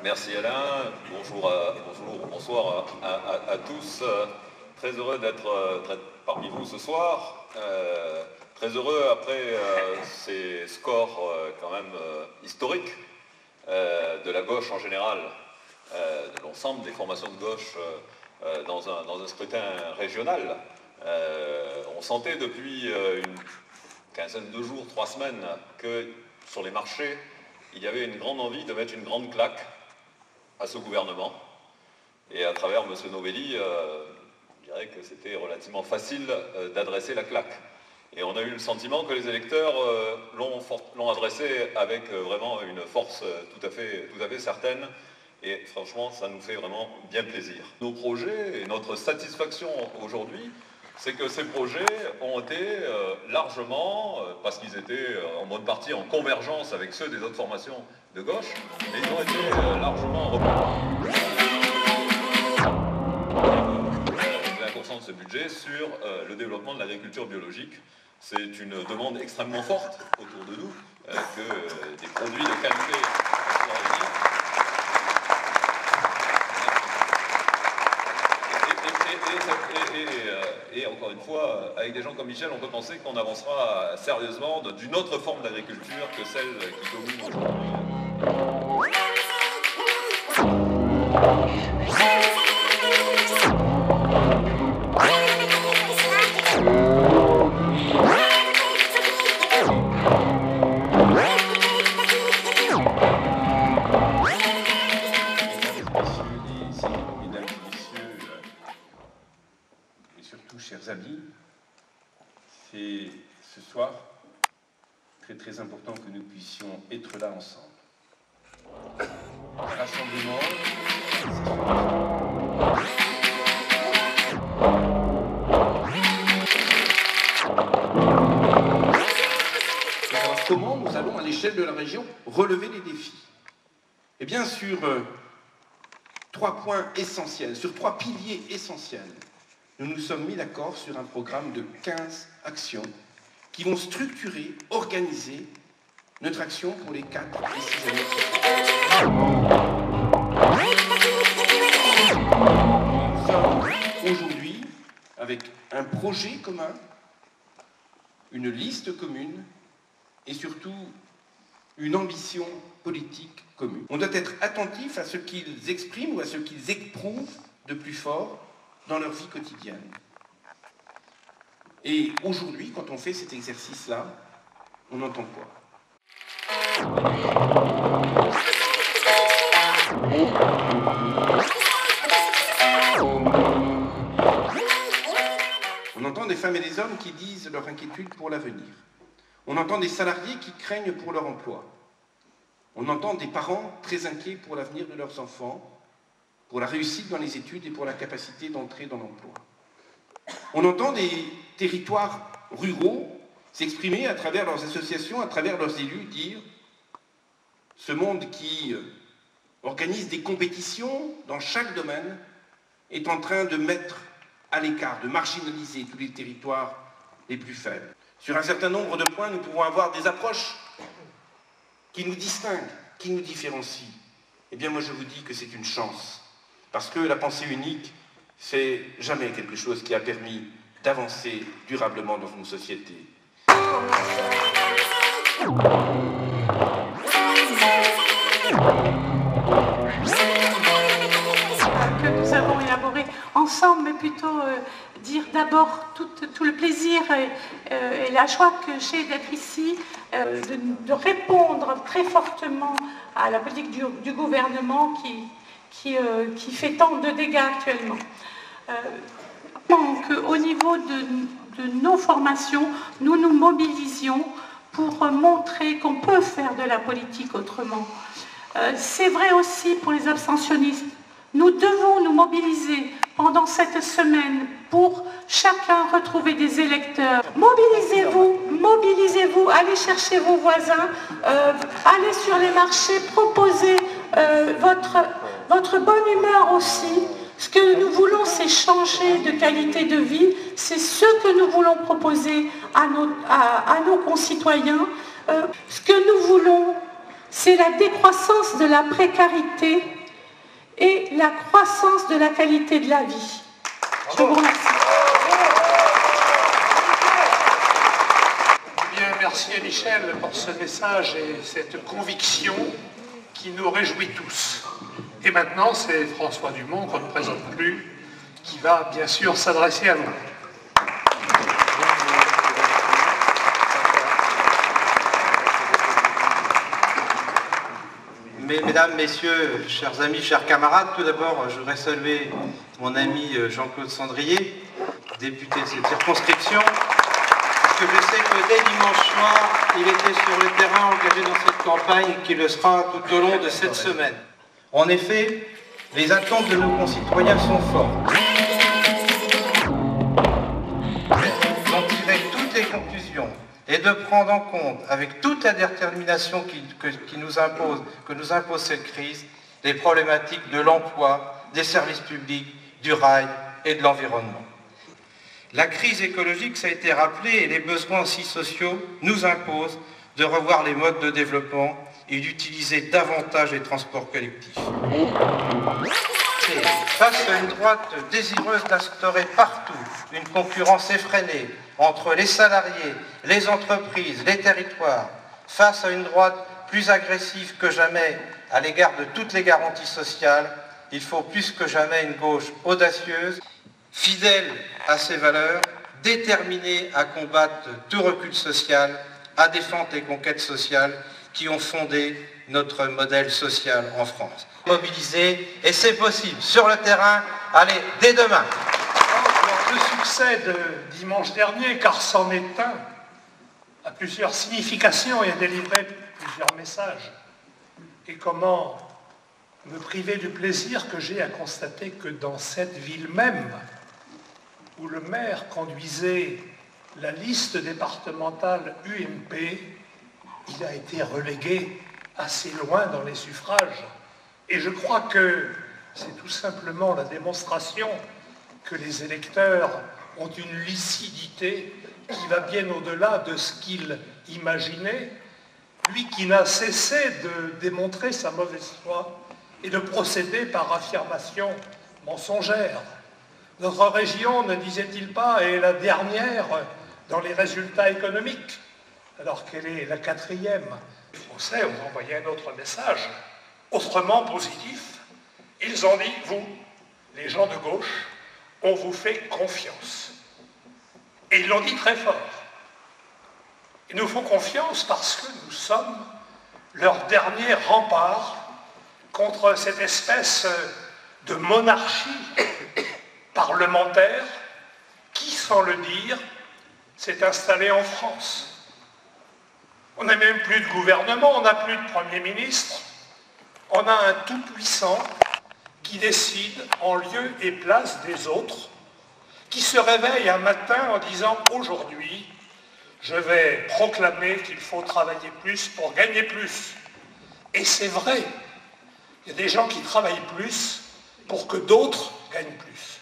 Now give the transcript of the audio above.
Merci Alain, bonsoir à tous. Très heureux d'être parmi vous ce soir. Très heureux après ces scores quand même historiques de la gauche en général, de l'ensemble des formations de gauche dans un scrutin régional. On sentait depuis une quinzaine de jours, 3 semaines, que sur les marchés, il y avait une grande envie de mettre une grande claque à ce gouvernement. Et à travers M. Novelli, je dirais que c'était relativement facile d'adresser la claque. Et on a eu le sentiment que les électeurs l'ont adressé avec vraiment une force tout à fait certaine. Et franchement, ça nous fait vraiment bien plaisir. Nos projets et notre satisfaction aujourd'hui, c'est que ces projets ont été largement, parce qu'ils étaient en bonne partie en convergence avec ceux des autres formations de gauche, mais ils ont été largement repris. 20% de ce budget sur le développement de l'agriculture biologique. C'est une demande extrêmement forte autour de nous, que des produits de qualité soient réunis. Et encore une fois, avec des gens comme Michel, on peut penser qu'on avancera sérieusement d'une autre forme d'agriculture que celle qui domine aujourd'hui. Chers amis, c'est ce soir très important que nous puissions être là ensemble. Rassemblement. Alors, comment nous allons à l'échelle de la région relever les défis? Eh bien sur 3 points essentiels, sur 3 piliers essentiels. Nous nous sommes mis d'accord sur un programme de 15 actions qui vont structurer, organiser notre action pour les 4 et 6 années prochaines. Nous sommes aujourd'hui avec un projet commun, une liste commune et surtout une ambition politique commune. On doit être attentif à ce qu'ils expriment ou à ce qu'ils éprouvent de plus fort dans leur vie quotidienne. Et aujourd'hui, quand on fait cet exercice-là, on entend quoi? On entend des femmes et des hommes qui disent leur inquiétude pour l'avenir. On entend des salariés qui craignent pour leur emploi. On entend des parents très inquiets pour l'avenir de leurs enfants, pour la réussite dans les études et pour la capacité d'entrer dans l'emploi. On entend des territoires ruraux s'exprimer à travers leurs associations, à travers leurs élus, dire ce monde qui organise des compétitions dans chaque domaine est en train de mettre à l'écart, de marginaliser tous les territoires les plus faibles. Sur un certain nombre de points, nous pouvons avoir des approches qui nous distinguent, qui nous différencient. Eh bien, moi, je vous dis que c'est une chance. Parce que la pensée unique, c'est jamais quelque chose qui a permis d'avancer durablement dans une société. Que nous avons élaboré ensemble, mais plutôt dire d'abord tout le plaisir et la joie que j'ai d'être ici, de répondre très fortement à la politique du gouvernement qui fait tant de dégâts actuellement. Au niveau de nos formations, nous nous mobilisions pour montrer qu'on peut faire de la politique autrement. C'est vrai aussi pour les abstentionnistes. Nous devons nous mobiliser pendant cette semaine pour chacun retrouver des électeurs. Mobilisez-vous, mobilisez-vous, allez chercher vos voisins, allez sur les marchés, proposez votre bonne humeur aussi. Ce que nous voulons, c'est changer de qualité de vie. C'est ce que nous voulons proposer à nos concitoyens. Ce que nous voulons, c'est la décroissance de la précarité et la croissance de la qualité de la vie. Je vous remercie. Bien, merci à Michel pour ce message et cette conviction qui nous réjouit tous. Et maintenant, c'est François Dumont, qu'on ne présente plus, qui va bien sûr s'adresser à nous. Mesdames, Messieurs, chers amis, chers camarades, tout d'abord, je voudrais saluer mon ami Jean-Claude Sandrier, député de cette circonscription, parce que je sais que dès dimanche soir, il était sur le terrain engagé dans cette campagne et qu'il le sera tout au long de cette semaine. En effet, les attentes de nos concitoyens sont fortes. D'en tirer toutes les conclusions et de prendre en compte, avec toute la détermination que nous impose cette crise, les problématiques de l'emploi, des services publics, du rail et de l'environnement. La crise écologique, ça a été rappelé, et les besoins aussi sociaux nous imposent de revoir les modes de développement et d'utiliser davantage les transports collectifs. Et face à une droite désireuse d'instaurer partout une concurrence effrénée entre les salariés, les entreprises, les territoires, face à une droite plus agressive que jamais à l'égard de toutes les garanties sociales, il faut plus que jamais une gauche audacieuse, fidèle à ses valeurs, déterminée à combattre tout recul social, à défendre les conquêtes sociales qui ont fondé notre modèle social en France. Mobiliser, et c'est possible, sur le terrain, allez, dès demain. Le succès de dimanche dernier, car c'en est un, a plusieurs significations et a délivré plusieurs messages. Et comment me priver du plaisir que j'ai à constater que dans cette ville même, où le maire conduisait la liste départementale UMP, il a été relégué assez loin dans les suffrages. Et je crois que c'est tout simplement la démonstration que les électeurs ont une lucidité qui va bien au-delà de ce qu'ils imaginaient, lui qui n'a cessé de démontrer sa mauvaise foi et de procéder par affirmation mensongère. Notre région, ne disait-il pas, est la dernière dans les résultats économiques, alors qu'elle est la 4e. Les Français ont envoyé un autre message, autrement positif. Ils ont dit, vous, les gens de gauche, on vous fait confiance. Et ils l'ont dit très fort. Ils nous font confiance parce que nous sommes leur dernier rempart contre cette espèce de monarchie parlementaire qui, sans le dire, s'est installée en France. On n'a même plus de gouvernement, on n'a plus de Premier ministre. On a un tout-puissant qui décide en lieu et place des autres, qui se réveille un matin en disant « Aujourd'hui, je vais proclamer qu'il faut travailler plus pour gagner plus ». Et c'est vrai, il y a des gens qui travaillent plus pour que d'autres gagnent plus.